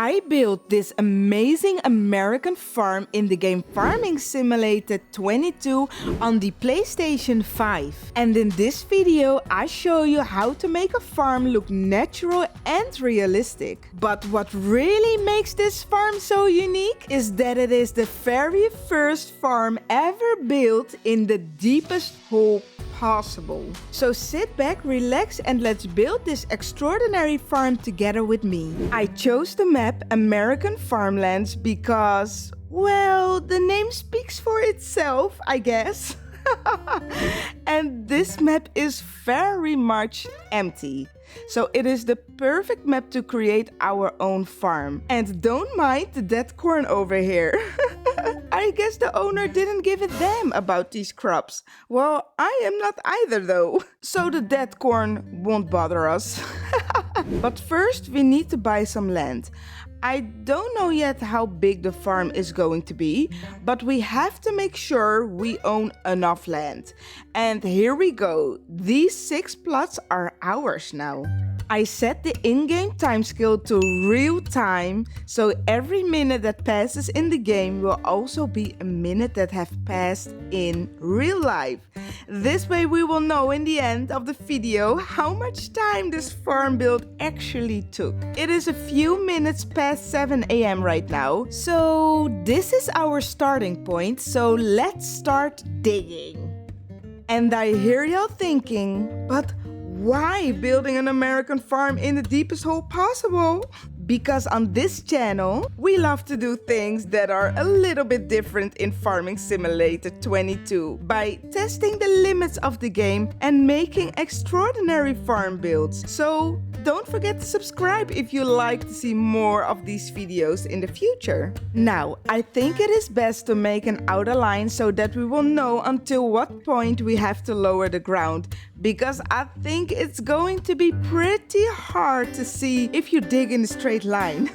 I built this amazing American farm in the game Farming Simulator 22 on the PlayStation 5. And in this video I show you how to make a farm look natural and realistic. But what really makes this farm so unique is that it is the very first farm ever built in the deepest hole possible. So sit back, relax, and let's build this extraordinary farm together with me. I chose the map American Farmlands because, well, the name speaks for itself, I guess. And this map is very much empty. So it is the perfect map to create our own farm. And don't mind the dead corn over here. I guess the owner didn't give a damn about these crops. Well, I am not either though. So the dead corn won't bother us. But first we need to buy some land. I don't know yet how big the farm is going to be, but we have to make sure we own enough land. And here we go. These 6 plots are ours now. I set the in-game time scale to real time, so every minute that passes in the game will also be a minute that have passed in real life. This way we will know in the end of the video how much time this farm build actually took. It is a few minutes past 7 AM right now, so this is our starting point, so let's start digging. And I hear y'all thinking, but why building an American farm in the deepest hole possible? Because on this channel, we love to do things that are a little bit different in Farming Simulator 22 by testing the limits of the game and making extraordinary farm builds. So don't forget to subscribe if you like to see more of these videos in the future. Now, I think it is best to make an outer line so that we will know until what point we have to lower the ground, because I think it's going to be pretty hard to see if you dig in a straight line.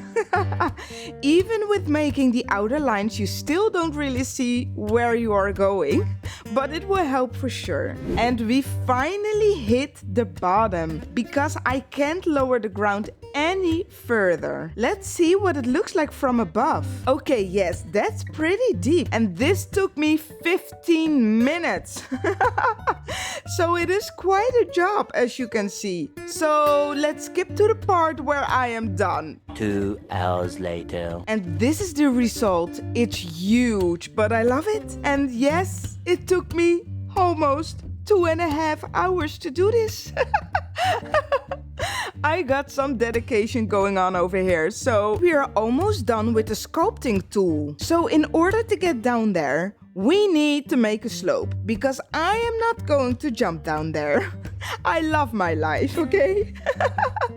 Even with making the outer lines, you still don't really see where you are going, but it will help for sure. And we finally hit the bottom because I can't lower the ground any further. Let's see what it looks like from above. Okay, yes, that's pretty deep, and this took me 15 minutes. So it is quite a job, as you can see. So let's skip to the part where I am done. 2 hours later. And this is the result. It's huge, but I love it. And yes, it took me almost 2.5 hours to do this. I got some dedication going on over here, so we are almost done with the sculpting tool. So in order to get down there, we need to make a slope, because I am not going to jump down there. I love my life, okay?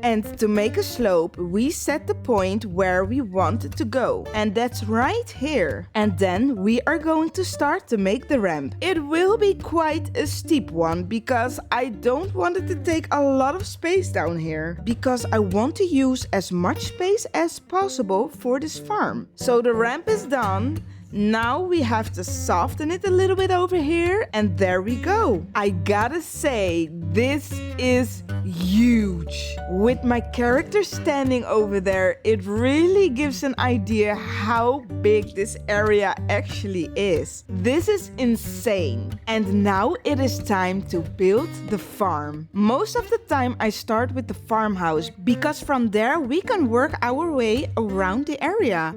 And to make a slope, we set the point where we want it to go. And that's right here. And then we are going to start to make the ramp. It will be quite a steep one, because I don't want it to take a lot of space down here, because I want to use as much space as possible for this farm. So the ramp is done. Now we have to soften it a little bit over here, and there we go. I gotta say, this is huge. With my character standing over there, it really gives an idea how big this area actually is. This is insane. And now it is time to build the farm. Most of the time I start with the farmhouse, because from there we can work our way around the area.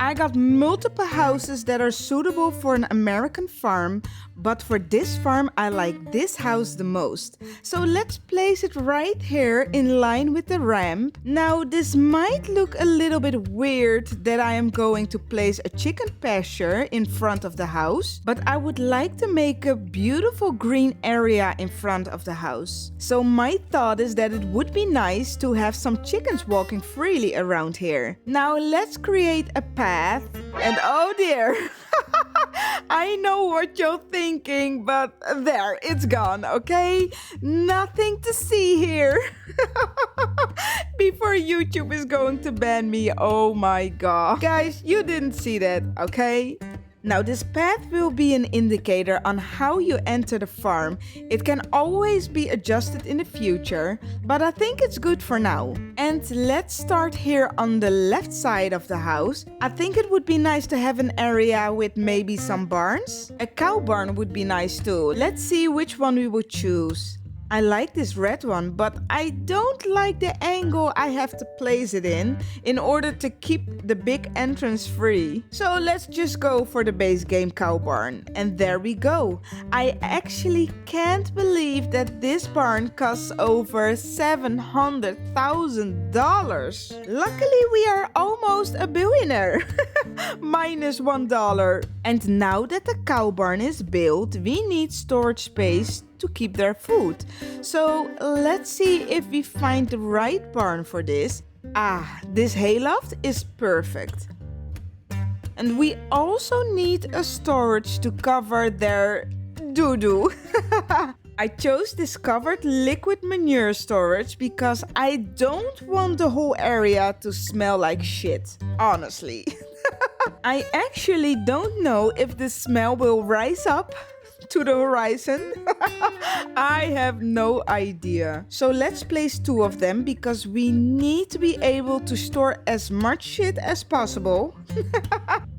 I got multiple houses that are suitable for an American farm, but for this farm I like this house the most. So let's place it right here in line with the ramp. Now this might look a little bit weird that I am going to place a chicken pasture in front of the house, but I would like to make a beautiful green area in front of the house. So my thought is that it would be nice to have some chickens walking freely around here. Now let's create a path, and oh dear. I know what you're thinking, but there, it's gone, okay? Nothing to see here. Before YouTube is going to ban me, oh my god. Guys, you didn't see that, okay? Now this path will be an indicator on how you enter the farm. It can always be adjusted in the future, but I think it's good for now. And let's start here on the left side of the house. I think it would be nice to have an area with maybe some barns. A cow barn would be nice too. Let's see which one we would choose. I like this red one, but I don't like the angle I have to place it in order to keep the big entrance free. So let's just go for the base game cow barn. And there we go. I actually can't believe that this barn costs over $700,000. Luckily, we are almost a billionaire. Minus $1. And now that the cow barn is built, we need storage space to keep their food. So let's see if we find the right barn for this. This hayloft is perfect. And we also need a storage to cover their doo-doo. I chose this covered liquid manure storage because I don't want the whole area to smell like shit, honestly. I actually don't know if the smell will rise up to the horizon. I have no idea. So let's place 2 of them because we need to be able to store as much shit as possible.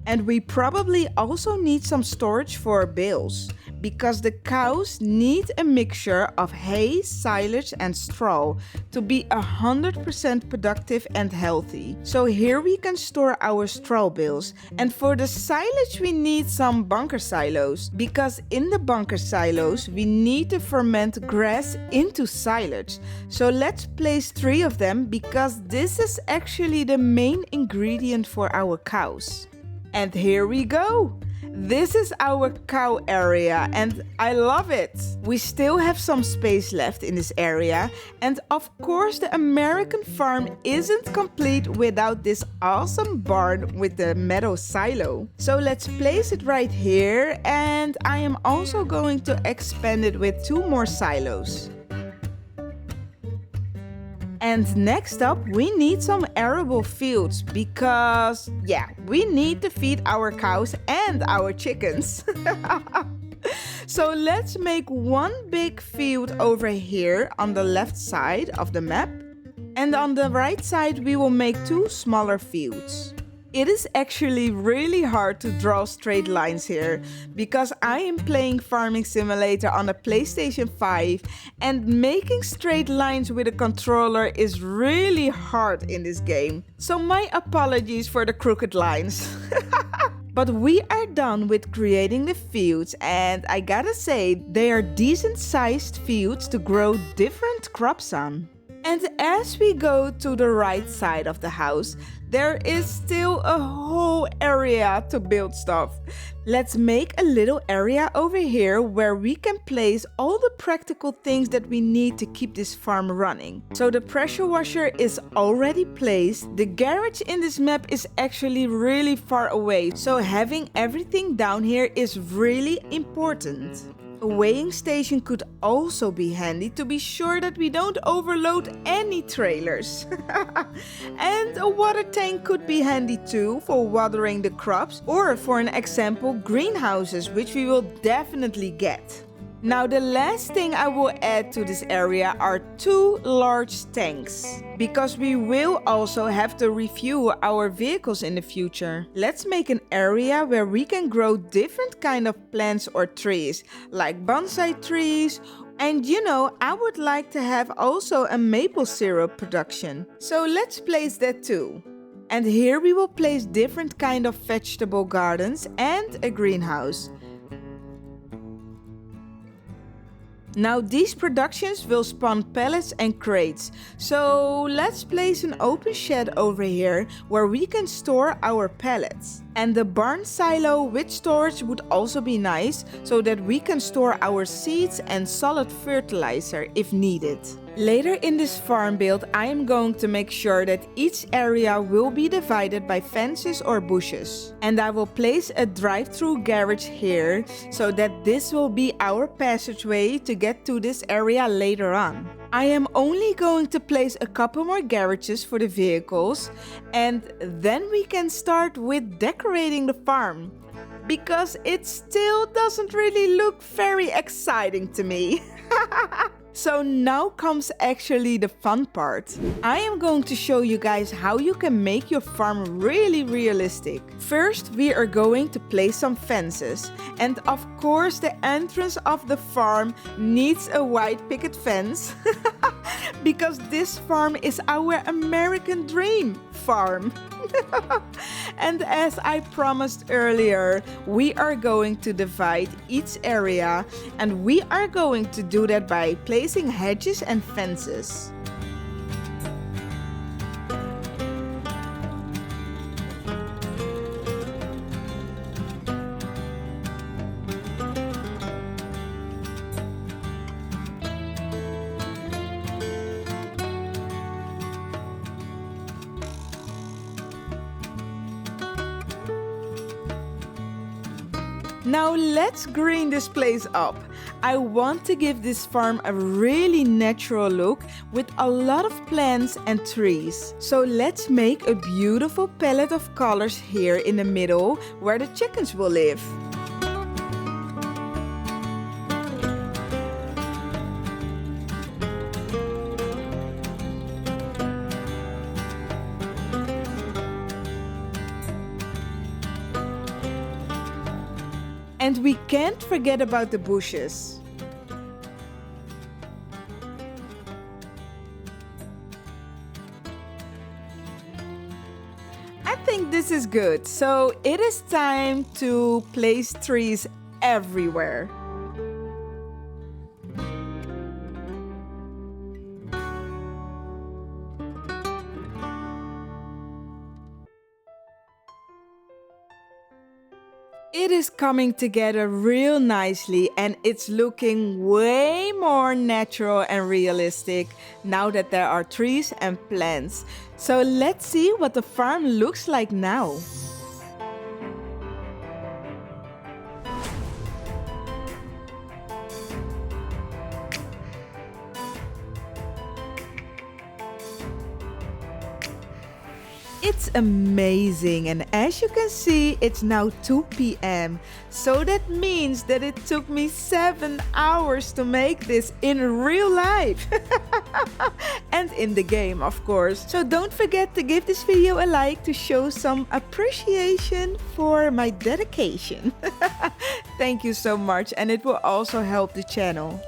And we probably also need some storage for bales because the cows need a mixture of hay, silage and straw to be 100% productive and healthy. So here we can store our straw bales. And for the silage we need some bunker silos because in the bunker silos we need to ferment grass into silage. So let's place 3 of them because this is actually the main ingredient for our cows. And here we go. This is our cow area and I love it. We still have some space left in this area. And of course the American farm isn't complete without this awesome barn with the metal silo. So let's place it right here, and I am also going to expand it with 2 more silos. And next up, we need some arable fields because, we need to feed our cows and our chickens. So let's make 1 big field over here on the left side of the map. And on the right side, we will make 2 smaller fields. It is actually really hard to draw straight lines here because I am playing Farming Simulator on a PlayStation 5 and making straight lines with a controller is really hard in this game. So my apologies for the crooked lines. But we are done with creating the fields and I gotta say they are decent sized fields to grow different crops on. And as we go to the right side of the house, there is still a whole area to build stuff. Let's make a little area over here where we can place all the practical things that we need to keep this farm running. So the pressure washer is already placed. The garage in this map is actually really far away, so having everything down here is really important. A weighing station could also be handy to be sure that we don't overload any trailers. And a water tank could be handy too for watering the crops, or for an example greenhouses, which we will definitely get. Now the last thing I will add to this area are 2 large tanks, because we will also have to refuel our vehicles in the future. Let's make an area where we can grow different kind of plants or trees, like bonsai trees. And I would like to have also a maple syrup production. So let's place that too. And here we will place different kind of vegetable gardens and a greenhouse. Now these productions will spawn pallets and crates, so let's place an open shed over here where we can store our pallets. And the barn silo with storage would also be nice, so that we can store our seeds and solid fertilizer if needed. Later in this farm build, I am going to make sure that each area will be divided by fences or bushes. And I will place a drive-through garage here, so that this will be our passageway to get to this area later on. I am only going to place a couple more garages for the vehicles, and then we can start with decorating the farm. because it still doesn't really look very exciting to me. So now comes actually the fun part. I am going to show you guys how you can make your farm really realistic. First, we are going to place some fences. And of course, the entrance of the farm needs a white picket fence. Because this farm is our American dream farm. And as I promised earlier, we are going to divide each area, and we are going to do that by placing hedges and fences. Now let's green this place up. I want to give this farm a really natural look with a lot of plants and trees. So let's make a beautiful palette of colors here in the middle where the chickens will live. And we can't forget about the bushes. I think this is good, so it is time to place trees everywhere. It is coming together real nicely, and it's looking way more natural and realistic now that there are trees and plants. So let's see what the farm looks like now. It's amazing, and as you can see, it's now 2 p.m. So that means that it took me 7 hours to make this in real life. And in the game, of course. So don't forget to give this video a like to show some appreciation for my dedication. Thank you so much, and it will also help the channel.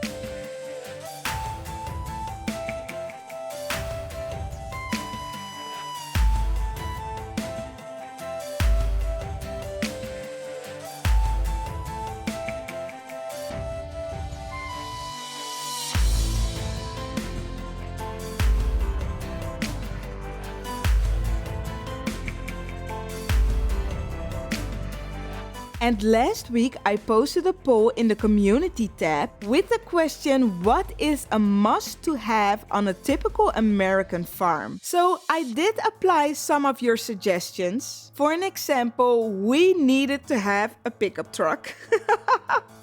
And last week I posted a poll in the community tab with the question, what is a must to have on a typical American farm? So I did apply some of your suggestions. For an example, we needed to have a pickup truck.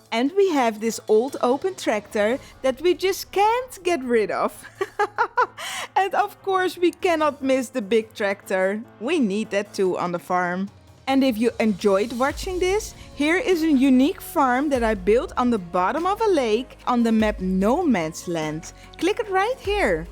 And we have this old open tractor that we just can't get rid of. And of course we cannot miss the big tractor. We need that too on the farm. And if you enjoyed watching this, here is a unique farm that I built on the bottom of a lake on the map No Man's Land. Click it right here.